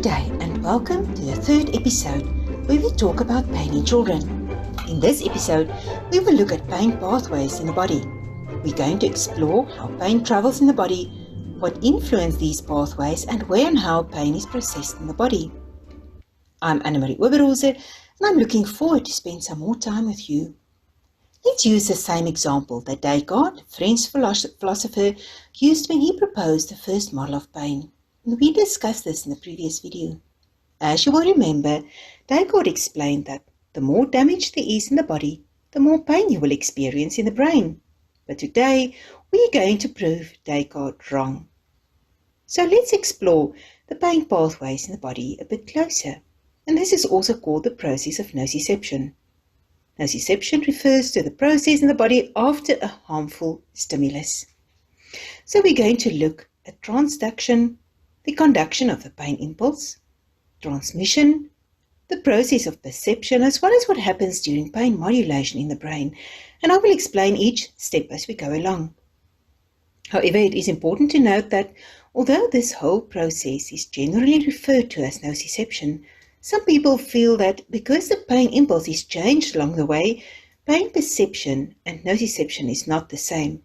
Good day and welcome to the third episode where we talk about pain in children. In this episode, we will look at pain pathways in the body. We're going to explore how pain travels in the body, what influence these pathways, and where and how pain is processed in the body. I'm Annemarie Oberhose and I'm looking forward to spend some more time with you. Let's use the same example that Descartes, French philosopher, used when he proposed the first model of pain. We discussed this in the previous video. As you will remember, Descartes explained that the more damage there is in the body, the more pain you will experience in the brain. But today, we are going to prove Descartes wrong. So let's explore the pain pathways in the body a bit closer. And this is also called the process of nociception. Nociception refers to the process in the body after a harmful stimulus. So we're going to look at transduction, the conduction of the pain impulse, transmission, the process of perception, as well as what happens during pain modulation in the brain. And I will explain each step as we go along. However, it is important to note that although this whole process is generally referred to as nociception, some people feel that because the pain impulse is changed along the way, pain perception and nociception is not the same.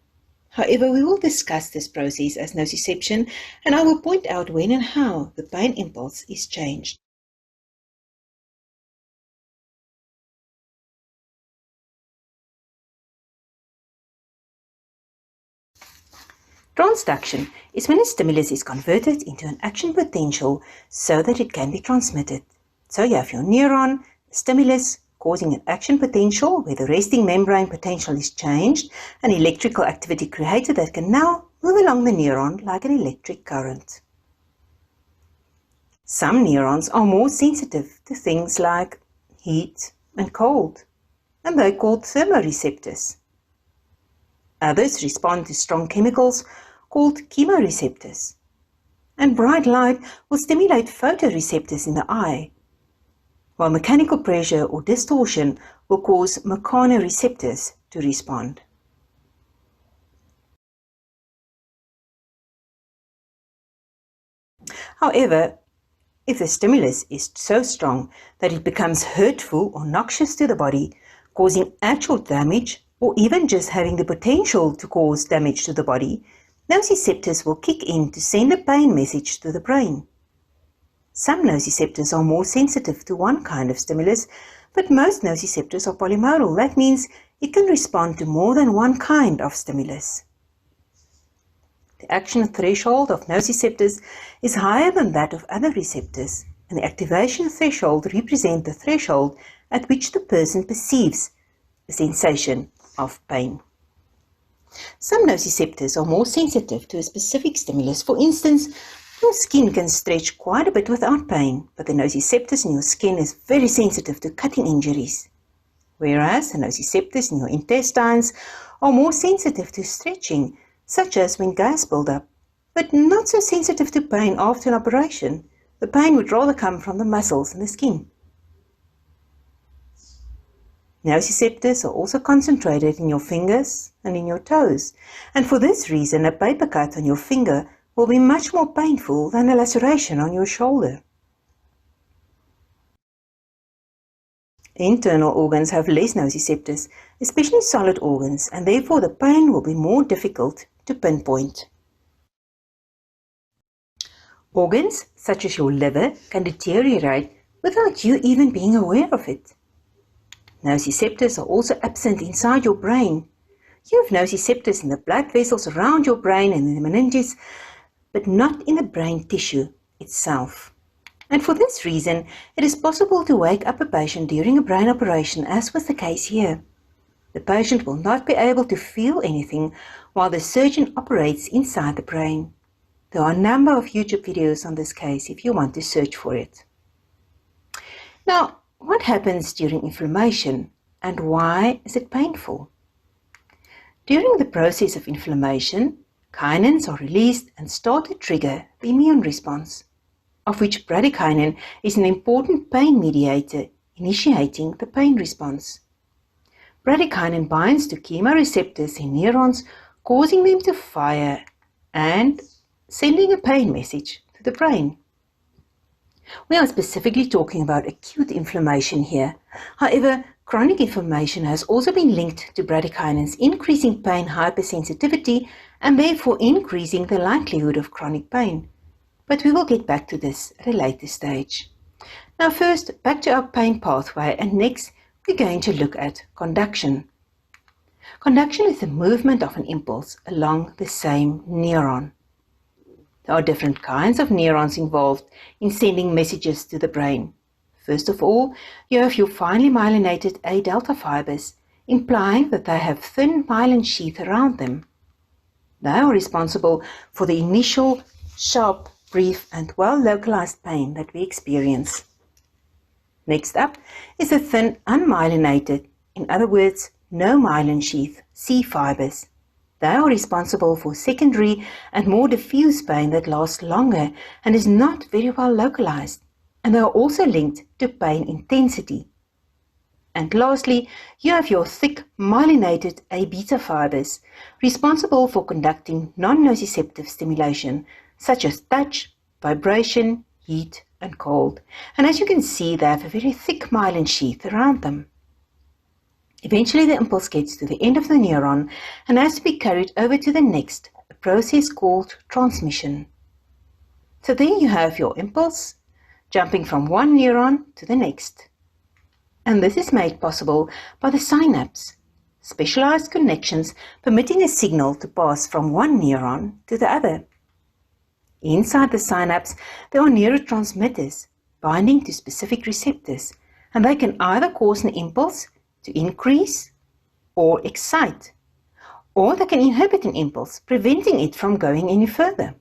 However, we will discuss this process as nociception, and I will point out when and how the pain impulse is changed. Transduction is when a stimulus is converted into an action potential so that it can be transmitted. So you have your neuron, the stimulus, causing an action potential where the resting membrane potential is changed and electrical activity created that can now move along the neuron like an electric current. Some neurons are more sensitive to things like heat and cold, and they're called thermoreceptors. Others respond to strong chemicals called chemoreceptors. And bright light will stimulate photoreceptors in the eye, while mechanical pressure or distortion will cause mechanoreceptors to respond. However, if the stimulus is so strong that it becomes hurtful or noxious to the body, causing actual damage or even just having the potential to cause damage to the body, nociceptors will kick in to send a pain message to the brain. Some nociceptors are more sensitive to one kind of stimulus, but most nociceptors are polymodal. That means it can respond to more than one kind of stimulus. The action threshold of nociceptors is higher than that of other receptors, and the activation threshold represents the threshold at which the person perceives a sensation of pain. Some nociceptors are more sensitive to a specific stimulus. For instance, your skin can stretch quite a bit without pain, but the nociceptors in your skin is very sensitive to cutting injuries. Whereas the nociceptors in your intestines are more sensitive to stretching, such as when gas buildup, but not so sensitive to pain after an operation. The pain would rather come from the muscles and the skin. Nociceptors are also concentrated in your fingers and in your toes, and for this reason a paper cut on your finger will be much more painful than a laceration on your shoulder. Internal organs have less nociceptors, especially solid organs, and therefore the pain will be more difficult to pinpoint. Organs such as your liver can deteriorate without you even being aware of it. Nociceptors are also absent inside your brain. You have nociceptors in the blood vessels around your brain and in the meninges, but not in the brain tissue itself. And for this reason, it is possible to wake up a patient during a brain operation, as was the case here. The patient will not be able to feel anything while the surgeon operates inside the brain. There are a number of YouTube videos on this case if you want to search for it. Now, what happens during inflammation and why is it painful? During the process of inflammation, kinins are released and start to trigger the immune response, of which bradykinin is an important pain mediator, initiating the pain response. Bradykinin binds to chemoreceptors in neurons, causing them to fire and sending a pain message to the brain. We are specifically talking about acute inflammation here. However, chronic inflammation has also been linked to bradykinins, increasing pain hypersensitivity and therefore increasing the likelihood of chronic pain. But we will get back to this at a later stage. Now first, back to our pain pathway, and next we're going to look at conduction. Conduction is the movement of an impulse along the same neuron. There are different kinds of neurons involved in sending messages to the brain. First of all, you have your finely myelinated A delta fibers, implying that they have thin myelin sheath around them. They are responsible for the initial, sharp, brief and well-localized pain that we experience. Next up is the thin unmyelinated, in other words, no myelin sheath, C fibers. They are responsible for secondary and more diffuse pain that lasts longer and is not very well localized, and they are also linked to pain intensity. And lastly, you have your thick myelinated A beta fibers, responsible for conducting non-nociceptive stimulation, such as touch, vibration, heat, and cold. And as you can see, they have a very thick myelin sheath around them. Eventually, the impulse gets to the end of the neuron and has to be carried over to the next, a process called transmission. So there you have your impulse, jumping from one neuron to the next. And this is made possible by the synapse, specialized connections permitting a signal to pass from one neuron to the other. Inside the synapse, there are neurotransmitters binding to specific receptors, and they can either cause an impulse to increase or excite, or they can inhibit an impulse, preventing it from going any further.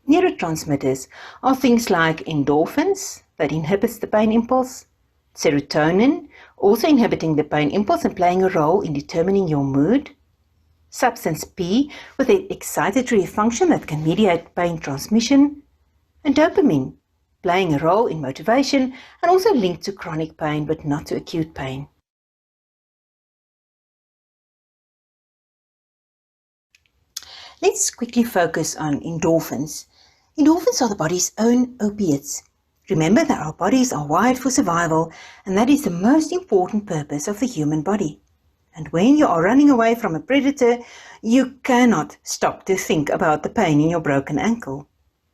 Neurotransmitters are things like endorphins, that inhibits the pain impulse, serotonin, also inhibiting the pain impulse and playing a role in determining your mood, substance P, with an excitatory function that can mediate pain transmission, and dopamine, playing a role in motivation and also linked to chronic pain but not to acute pain. Let's quickly focus on endorphins. Endorphins are the body's own opiates. Remember that our bodies are wired for survival, and that is the most important purpose of the human body. And when you are running away from a predator, you cannot stop to think about the pain in your broken ankle.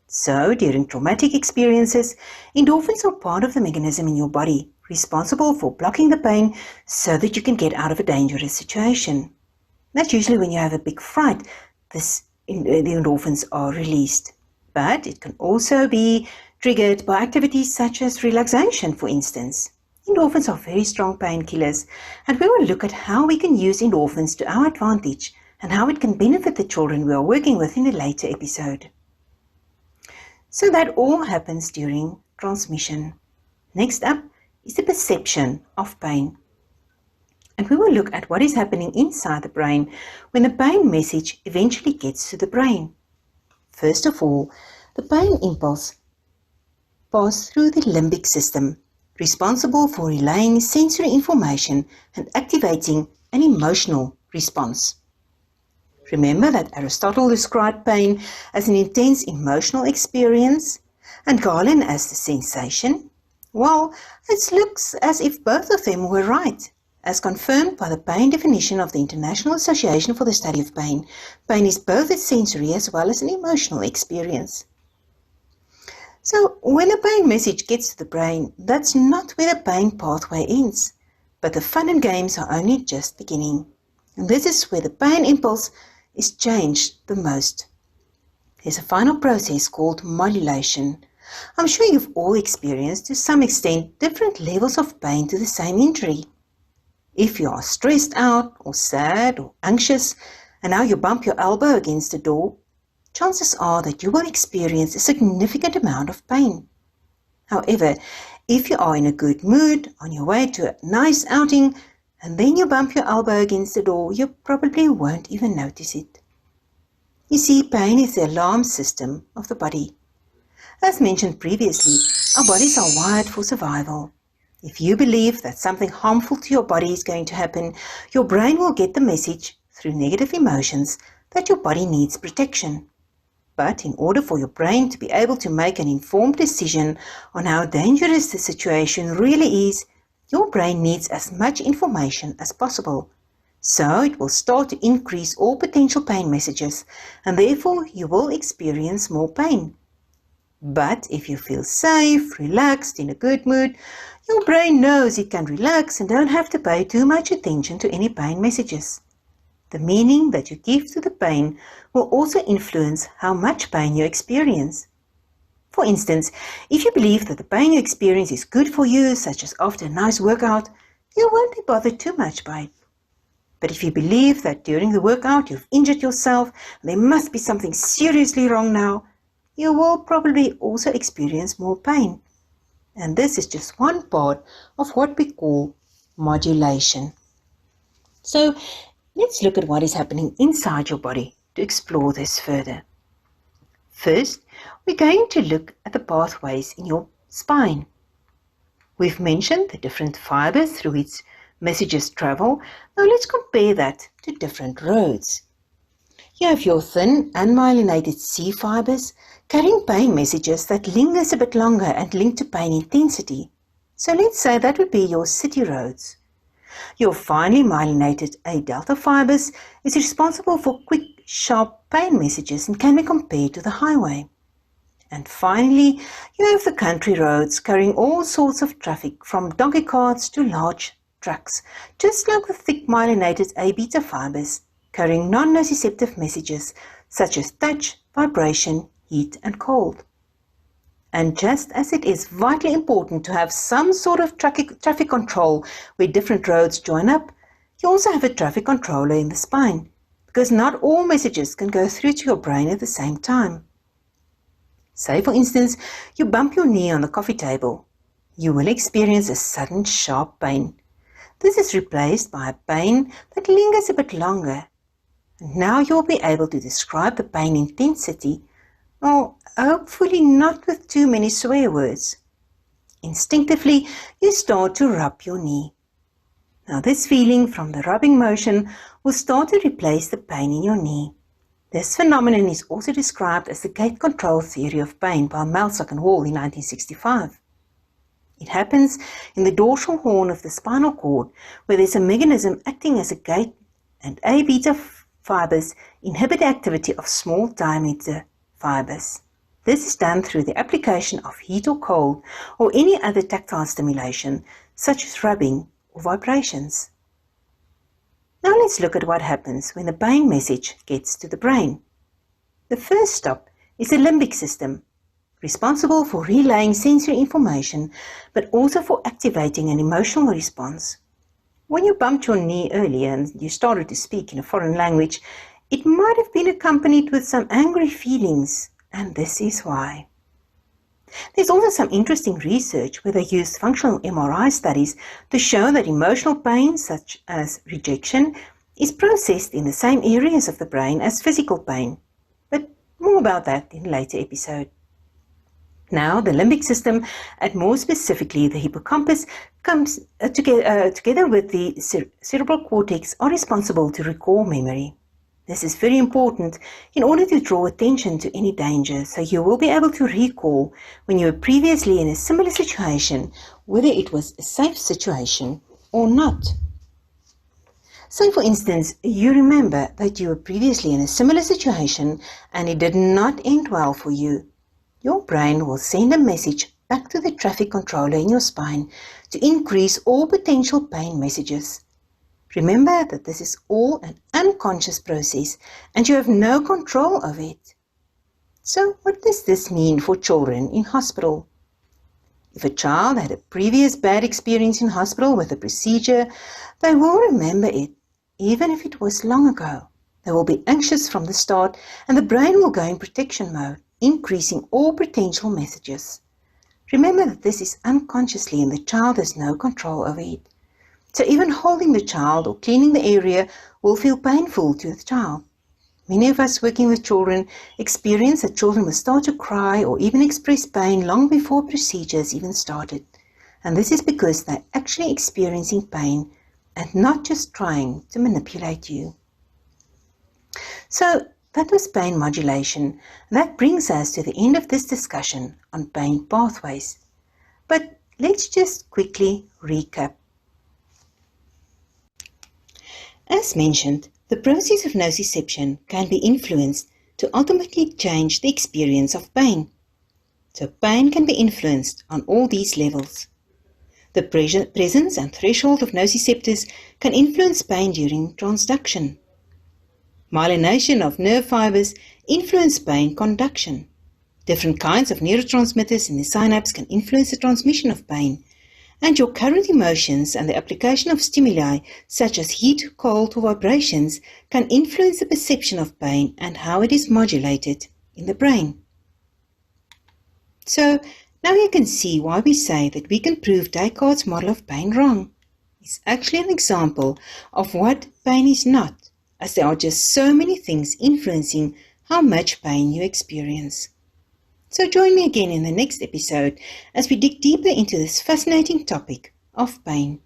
So, during traumatic experiences, endorphins are part of the mechanism in your body, responsible for blocking the pain so that you can get out of a dangerous situation. That's usually when you have a big fright, the endorphins are released. But it can also be triggered by activities such as relaxation, for instance. Endorphins are very strong painkillers, and we will look at how we can use endorphins to our advantage and how it can benefit the children we are working with in a later episode. So that all happens during transmission. Next up is the perception of pain. And we will look at what is happening inside the brain when the pain message eventually gets to the brain. First of all, the pain impulse passes through the limbic system, responsible for relaying sensory information and activating an emotional response. Remember that Aristotle described pain as an intense emotional experience and Galen as the sensation? Well, it looks as if both of them were right. As confirmed by the pain definition of the International Association for the Study of Pain, pain is both a sensory as well as an emotional experience. So, when a pain message gets to the brain, that's not where the pain pathway ends, but the fun and games are only just beginning. And this is where the pain impulse is changed the most. There's a final process called modulation. I'm sure you've all experienced, to some extent, different levels of pain to the same injury. If you are stressed out or sad or anxious and now you bump your elbow against the door, chances are that you will experience a significant amount of pain. However, if you are in a good mood, on your way to a nice outing, and then you bump your elbow against the door, you probably won't even notice it. You see, pain is the alarm system of the body. As mentioned previously, our bodies are wired for survival. If you believe that something harmful to your body is going to happen, your brain will get the message through negative emotions that your body needs protection. But in order for your brain to be able to make an informed decision on how dangerous the situation really is, your brain needs as much information as possible. So it will start to increase all potential pain messages, and therefore you will experience more pain. But if you feel safe, relaxed, in a good mood, your brain knows it can relax and don't have to pay too much attention to any pain messages. The meaning that you give to the pain will also influence how much pain you experience. For instance, if you believe that the pain you experience is good for you, such as after a nice workout, you won't be bothered too much by it. But if you believe that during the workout you've injured yourself, and there must be something seriously wrong now, you will probably also experience more pain. And this is just one part of what we call modulation. So let's look at what is happening inside your body to explore this further. First, we're going to look at the pathways in your spine. We've mentioned the different fibers through which messages travel. Now let's compare that to different roads. You have your thin, unmyelinated C fibers carrying pain messages that lingers a bit longer and linked to pain intensity. So let's say that would be your city roads. Your finely myelinated A delta fibers is responsible for quick, sharp pain messages and can be compared to the highway. And finally, you have the country roads carrying all sorts of traffic from donkey carts to large trucks, just like the thick myelinated A beta fibers carrying non-nociceptive messages such as touch, vibration, heat and cold. And just as it is vitally important to have some sort of traffic control where different roads join up, you also have a traffic controller in the spine, because not all messages can go through to your brain at the same time. Say, for instance, you bump your knee on the coffee table. You will experience a sudden sharp pain. This is replaced by a pain that lingers a bit longer. And now you'll be able to describe the pain intensity, or hopefully not with too many swear words. Instinctively, you start to rub your knee. Now this feeling from the rubbing motion will start to replace the pain in your knee. This phenomenon is also described as the gate control theory of pain by Melsack and Hall in 1965. It happens in the dorsal horn of the spinal cord, where there's a mechanism acting as a gate, and A beta fibers inhibit the activity of small diameter fibers. This is done through the application of heat or cold or any other tactile stimulation, such as rubbing or vibrations. Now let's look at what happens when the pain message gets to the brain. The first stop is the limbic system, responsible for relaying sensory information, but also for activating an emotional response. When you bumped your knee earlier and you started to speak in a foreign language, it might have been accompanied with some angry feelings, and this is why. There's also some interesting research where they used functional MRI studies to show that emotional pain, such as rejection, is processed in the same areas of the brain as physical pain. But more about that in a later episode. Now, the limbic system, and more specifically the hippocampus, comes together with the cerebral cortex, are responsible to recall memory. This is very important in order to draw attention to any danger, so you will be able to recall when you were previously in a similar situation, whether it was a safe situation or not. So, for instance, you remember that you were previously in a similar situation and it did not end well for you. Your brain will send a message back to the traffic controller in your spine to increase all potential pain messages. Remember that this is all an unconscious process and you have no control over it. So what does this mean for children in hospital? If a child had a previous bad experience in hospital with a procedure, they will remember it, even if it was long ago. They will be anxious from the start and the brain will go in protection mode, increasing all potential messages. Remember that this is unconsciously and the child has no control over it. So even holding the child or cleaning the area will feel painful to the child. Many of us working with children experience that children will start to cry or even express pain long before procedures even started. And this is because they're actually experiencing pain and not just trying to manipulate you. So That was pain modulation, and that brings us to the end of this discussion on pain pathways. But let's just quickly recap. As mentioned, the process of nociception can be influenced to ultimately change the experience of pain. So pain can be influenced on all these levels. The presence and threshold of nociceptors can influence pain during transduction. Myelination of nerve fibers influence pain conduction. Different kinds of neurotransmitters in the synapse can influence the transmission of pain, and your current emotions and the application of stimuli such as heat, cold, or vibrations can influence the perception of pain and how it is modulated in the brain. So now you can see why we say that we can prove Descartes' model of pain wrong. It's actually an example of what pain is not, as there are just so many things influencing how much pain you experience. So join me again in the next episode as we dig deeper into this fascinating topic of pain.